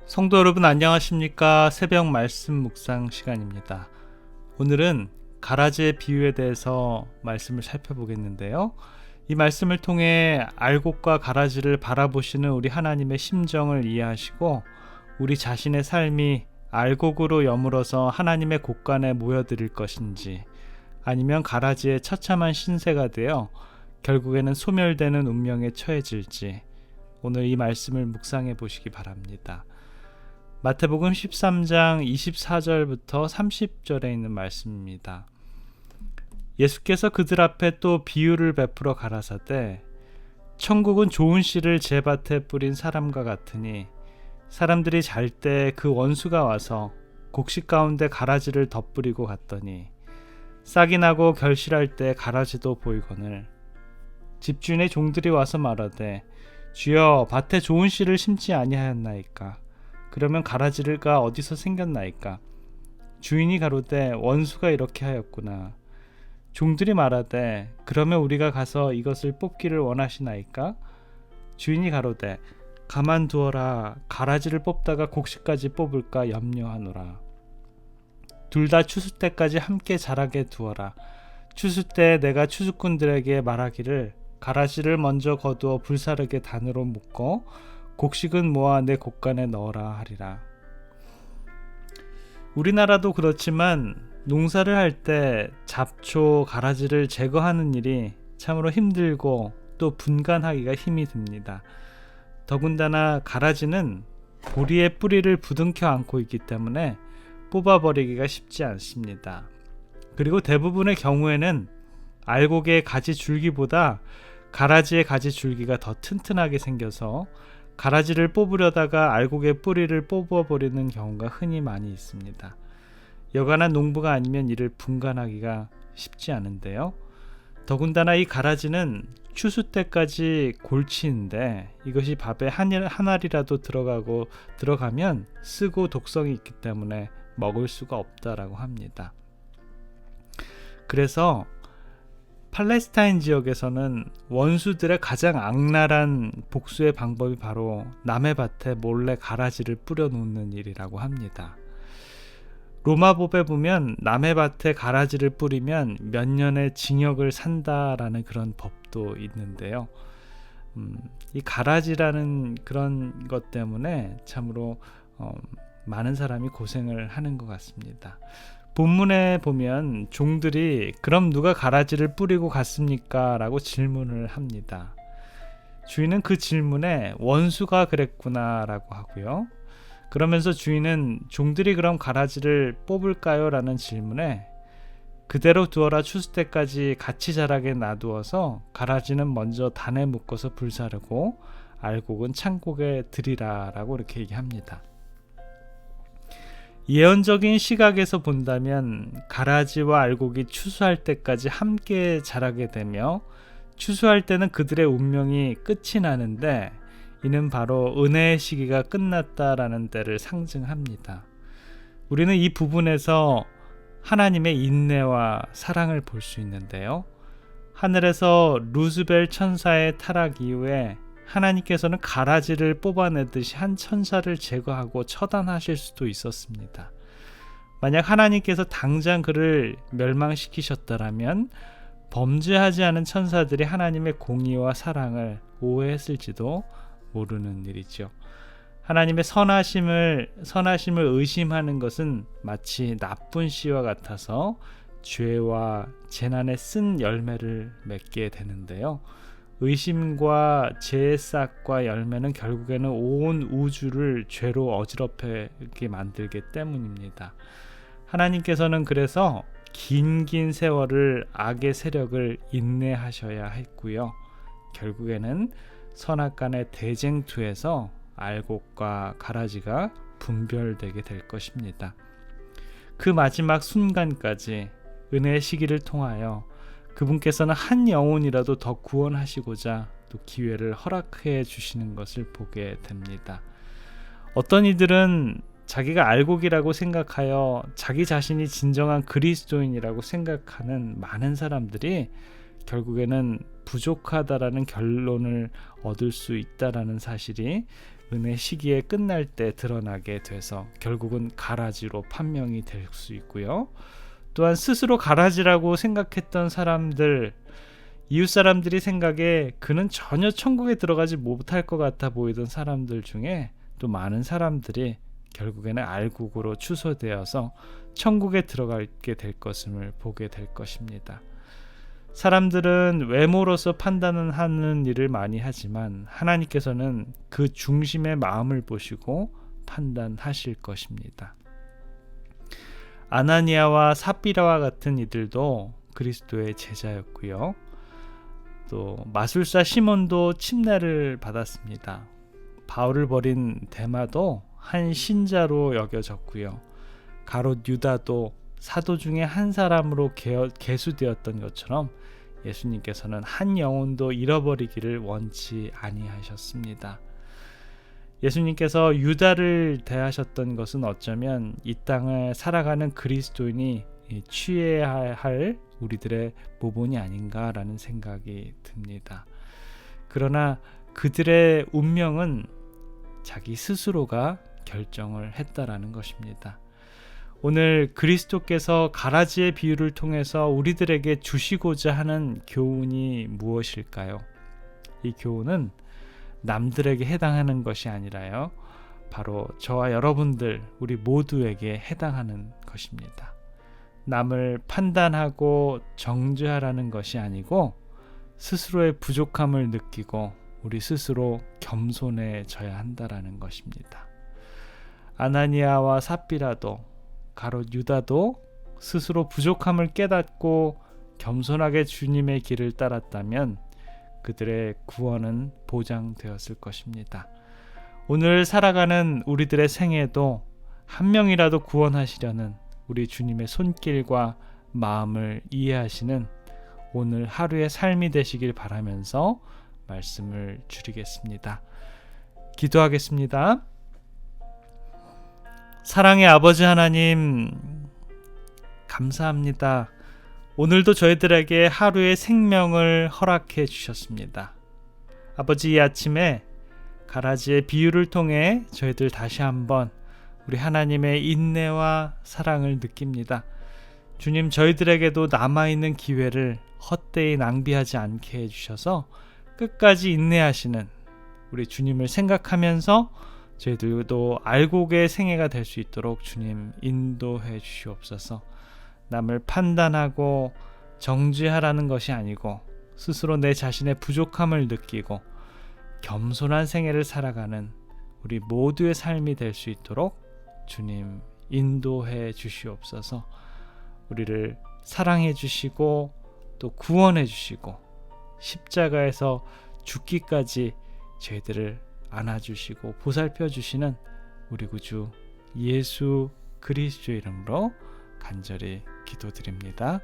성도 여러분 안녕하십니까? 새벽 말씀 묵상 시간입니다. 오늘은 가라지의 비유에 대해서 말씀을 살펴보겠는데요. 이 말씀을 통해 알곡과 가라지를 바라보시는 우리 하나님의 심정을 이해하시고 우리 자신의 삶이 알곡으로 여물어서 하나님의 곳간에 모여드릴 것인지, 아니면 가라지의 처참한 신세가 되어 결국에는 소멸되는 운명에 처해질지, 오늘 이 말씀을 묵상해 보시기 바랍니다. 마태복음 13장 24절부터 30절에 있는 말씀입니다. 예수께서 그들 앞에 또 비유를 베풀어 가라사대, 천국은 좋은 씨를 제 밭에 뿌린 사람과 같으니 사람들이 잘 때 그 원수가 와서 곡식 가운데 가라지를 덧뿌리고 갔더니 싹이 나고 결실할 때 가라지도 보이거늘 집주인의 종들이 와서 말하되, 주여, 밭에 좋은 씨를 심지 아니하였나이까? 그러면 가라지가 어디서 생겼나이까? 주인이 가로되, 원수가 이렇게 하였구나. 종들이 말하되, 그러면 우리가 가서 이것을 뽑기를 원하시나이까? 주인이 가로되, 가만두어라. 가라지를 뽑다가 곡식까지 뽑을까 염려하노라. 둘 다 추수 때까지 함께 자라게 두어라. 추수 때 내가 추수꾼들에게 말하기를, 가라지를 먼저 거두어 불사르게 단으로 묶어 곡식은 모아 내 곳간에 넣어라 하리라. 우리나라도 그렇지만 농사를 할 때 잡초, 가라지를 제거하는 일이 참으로 힘들고 또 분간하기가 힘이 듭니다. 더군다나 가라지는 보리의 뿌리를 부둥켜 안고 있기 때문에 뽑아버리기가 쉽지 않습니다. 그리고 대부분의 경우에는 알곡의 가지 줄기보다 가라지의 가지 줄기가 더 튼튼하게 생겨서 가라지를 뽑으려다가 알곡의 뿌리를 뽑아버리는 경우가 흔히 많이 있습니다. 여간한 농부가 아니면 이를 분간하기가 쉽지 않은데요. 더군다나 이 가라지는 추수 때까지 골치인데 이것이 밥에 한 알이라도 들어가면 쓰고 독성이 있기 때문에 먹을 수가 없다라고 합니다. 그래서 팔레스타인 지역에서는 원수들의 가장 악랄한 복수의 방법이 바로 남의 밭에 몰래 가라지를 뿌려 놓는 일이라고 합니다. 로마법에 보면 남의 밭에 가라지를 뿌리면 몇 년의 징역을 산다라는 그런 법도 있는데요. 이 가라지라는 그런 것 때문에 참으로 많은 사람이 고생을 하는 것 같습니다. 본문에 보면 종들이 그럼 누가 가라지를 뿌리고 갔습니까? 라고 질문을 합니다. 주인은 그 질문에 원수가 그랬구나 라고 하고요. 그러면서 주인은 종들이 그럼 가라지를 뽑을까요? 라는 질문에 그대로 두어라, 추수 때까지 같이 자라게 놔두어서 가라지는 먼저 단에 묶어서 불사르고 알곡은 창고에 들이라 라고 이렇게 얘기합니다. 예언적인 시각에서 본다면 가라지와 알곡이 추수할 때까지 함께 자라게 되며 추수할 때는 그들의 운명이 끝이 나는데 이는 바로 은혜의 시기가 끝났다라는 때를 상징합니다. 우리는 이 부분에서 하나님의 인내와 사랑을 볼 수 있는데요. 하늘에서 루스벨 천사의 타락 이후에 하나님께서는 가라지를 뽑아내듯이 한 천사를 제거하고 처단하실 수도 있었습니다. 만약 하나님께서 당장 그를 멸망시키셨더라면 범죄하지 않은 천사들이 하나님의 공의와 사랑을 오해했을지도 모르는 일이죠. 하나님의 선하심을 의심하는 것은 마치 나쁜 씨와 같아서 죄와 재난의 쓴 열매를 맺게 되는데요. 의심과 죄의 싹과 열매는 결국에는 온 우주를 죄로 어지럽게 만들기 때문입니다. 하나님께서는 그래서 긴 세월을 악의 세력을 인내하셔야 했고요. 결국에는 선악간의 대쟁투에서 알곡과 가라지가 분별되게 될 것입니다. 그 마지막 순간까지 은혜의 시기를 통하여 그분께서는 한 영혼이라도 더 구원하시고자 또 기회를 허락해 주시는 것을 보게 됩니다. 어떤 이들은 자기가 알곡이라고 생각하여 자기 자신이 진정한 그리스도인이라고 생각하는 많은 사람들이 결국에는 부족하다라는 결론을 얻을 수 있다라는 사실이 은혜 시기에 끝날 때 드러나게 돼서 결국은 가라지로 판명이 될 수 있고요. 또한 스스로 가라지라고 생각했던 사람들, 이웃 사람들이 생각에 그는 전혀 천국에 들어가지 못할 것 같아 보이던 사람들 중에 또 많은 사람들이 결국에는 알곡으로 추소되어서 천국에 들어가게 될 것을 보게 될 것입니다. 사람들은 외모로서 판단은 하는 일을 많이 하지만 하나님께서는 그 중심의 마음을 보시고 판단하실 것입니다. 아나니아와 삽비라와 같은 이들도 그리스도의 제자였고요. 또 마술사 시몬도 침례를 받았습니다. 바울을 버린 데마도 한 신자로 여겨졌고요. 가롯 유다도 사도 중에 한 사람으로 계수되었던 것처럼 예수님께서는 한 영혼도 잃어버리기를 원치 아니하셨습니다. 예수님께서 유다를 대하셨던 것은 어쩌면 이 땅을 살아가는 그리스도인이 취해야 할 우리들의 모본이 아닌가라는 생각이 듭니다. 그러나 그들의 운명은 자기 스스로가 결정을 했다라는 것입니다. 오늘 그리스도께서 가라지의 비유를 통해서 우리들에게 주시고자 하는 교훈이 무엇일까요? 이 교훈은 남들에게 해당하는 것이 아니라요, 바로 저와 여러분들 우리 모두에게 해당하는 것입니다. 남을 판단하고 정죄하라는 것이 아니고 스스로의 부족함을 느끼고 우리 스스로 겸손해져야 한다라는 것입니다. 아나니아와 삽비라도 가롯 유다도 스스로 부족함을 깨닫고 겸손하게 주님의 길을 따랐다면 그들의 구원은 보장되었을 것입니다. 오늘 살아가는 우리들의 생애도 한 명이라도 구원하시려는 우리 주님의 손길과 마음을 이해하시는 오늘 하루의 삶이 되시길 바라면서 말씀을 줄이겠습니다. 기도하겠습니다. 사랑의 아버지 하나님, 감사합니다. 오늘도 저희들에게 하루의 생명을 허락해 주셨습니다. 아버지, 이 아침에 가라지의 비유를 통해 저희들 다시 한번 우리 하나님의 인내와 사랑을 느낍니다. 주님, 저희들에게도 남아있는 기회를 헛되이 낭비하지 않게 해주셔서 끝까지 인내하시는 우리 주님을 생각하면서 저희들도 알곡의 생애가 될 수 있도록 주님 인도해 주시옵소서. 남을 판단하고 정죄하라는 것이 아니고 스스로 내 자신의 부족함을 느끼고 겸손한 생애를 살아가는 우리 모두의 삶이 될 수 있도록 주님 인도해 주시옵소서. 우리를 사랑해 주시고 또 구원해 주시고 십자가에서 죽기까지 저희들을 안아주시고 보살펴 주시는 우리 구주 예수 그리스도 이름으로 간절히 기도드립니다.